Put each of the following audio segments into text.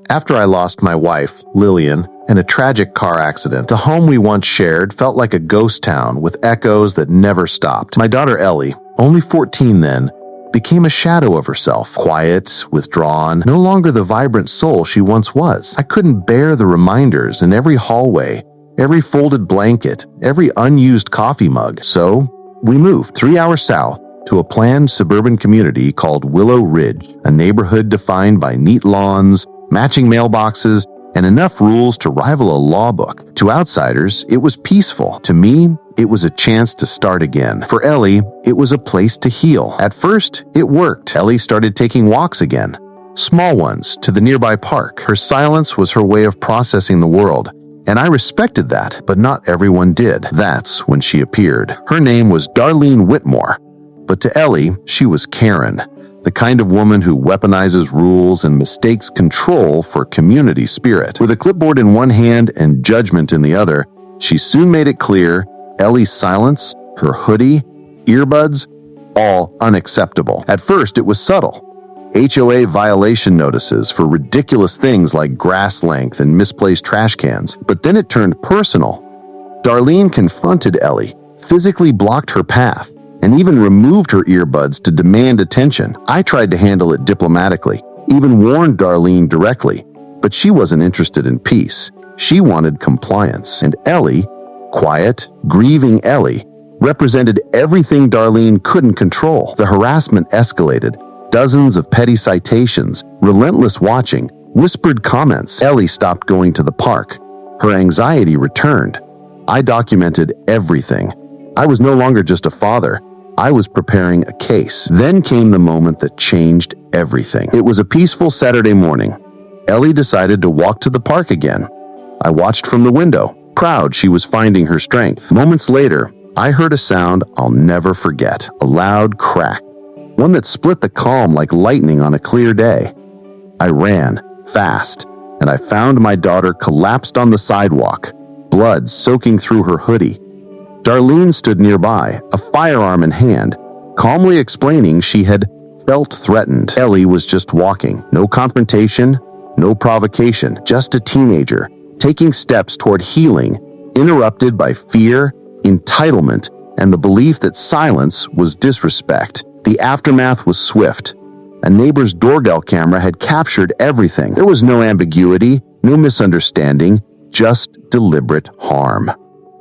After I lost my wife, Lillian, in a tragic car accident, the home we once shared felt like a ghost town with echoes that never stopped. My daughter Ellie, only 14 then, became a shadow of herself, quiet, withdrawn, no longer the vibrant soul she once was. I couldn't bear the reminders in every hallway, every folded blanket, every unused coffee mug. So we moved 3 hours south to a planned suburban community called Willow Ridge, a neighborhood defined by neat lawns, matching mailboxes, and enough rules to rival a law book. To outsiders, it was peaceful. To me, it was a chance to start again. For Ellie, it was a place to heal. At first, it worked. Ellie started taking walks again, small ones, to the nearby park. Her silence was her way of processing the world, and I respected that, but not everyone did. That's when she appeared. Her name was Darlene Whitmore, but to Ellie, she was Karen, the kind of woman who weaponizes rules and mistakes control for community spirit. With a clipboard in one hand and judgment in the other, she soon made it clear Ellie's silence, her hoodie, earbuds, all unacceptable. At first, it was subtle. HOA violation notices for ridiculous things like grass length and misplaced trash cans. But then it turned personal. Darlene confronted Ellie, physically blocked her path, and even removed her earbuds to demand attention. I tried to handle it diplomatically, even warned Darlene directly, but she wasn't interested in peace. She wanted compliance. And Ellie, quiet, grieving Ellie, represented everything Darlene couldn't control. The harassment escalated. Dozens of petty citations, relentless watching, whispered comments. Ellie stopped going to the park. Her anxiety returned. I documented everything. I was no longer just a father. I was preparing a case. Then came the moment that changed everything. It was a peaceful Saturday morning. Ellie decided to walk to the park again. I watched from the window, proud she was finding her strength. Moments later, I heard a sound I'll never forget, a loud crack, one that split the calm like lightning on a clear day. I ran, fast, and I found my daughter collapsed on the sidewalk, blood soaking through her hoodie. Darlene stood nearby, a firearm in hand, calmly explaining she had felt threatened. Ellie was just walking. No confrontation, no provocation, just a teenager, taking steps toward healing, interrupted by fear, entitlement, and the belief that silence was disrespect. The aftermath was swift. A neighbor's doorbell camera had captured everything. There was no ambiguity, no misunderstanding, just deliberate harm.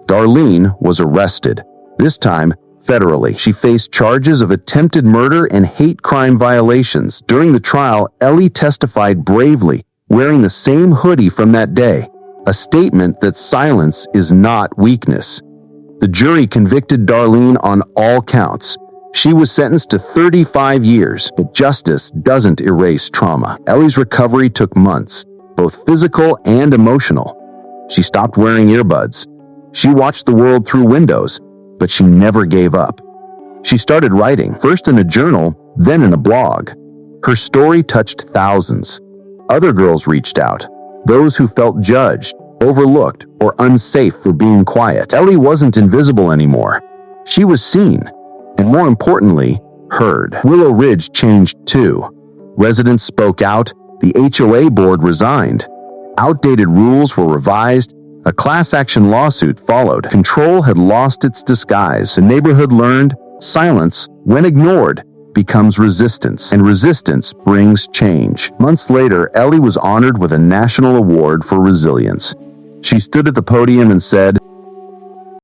Darlene was arrested, this time federally. She faced charges of attempted murder and hate crime violations. During the trial, Ellie testified bravely, wearing the same hoodie from that day, a statement that silence is not weakness. The jury convicted Darlene on all counts. She was sentenced to 35 years, but justice doesn't erase trauma. Ellie's recovery took months, both physical and emotional. She stopped wearing earbuds. She watched the world through windows, but she never gave up. She started writing, first in a journal, then in a blog. Her story touched thousands. Other girls reached out, those who felt judged, overlooked, or unsafe for being quiet. Ellie wasn't invisible anymore. She was seen, and more importantly, heard. Willow Ridge changed too. Residents spoke out, the HOA board resigned. Outdated rules were revised. A class action lawsuit followed. Control had lost its disguise. The neighborhood learned silence, when ignored, becomes resistance, and resistance brings change. Months later, Ellie was honored with a national award for resilience. She stood at the podium and said,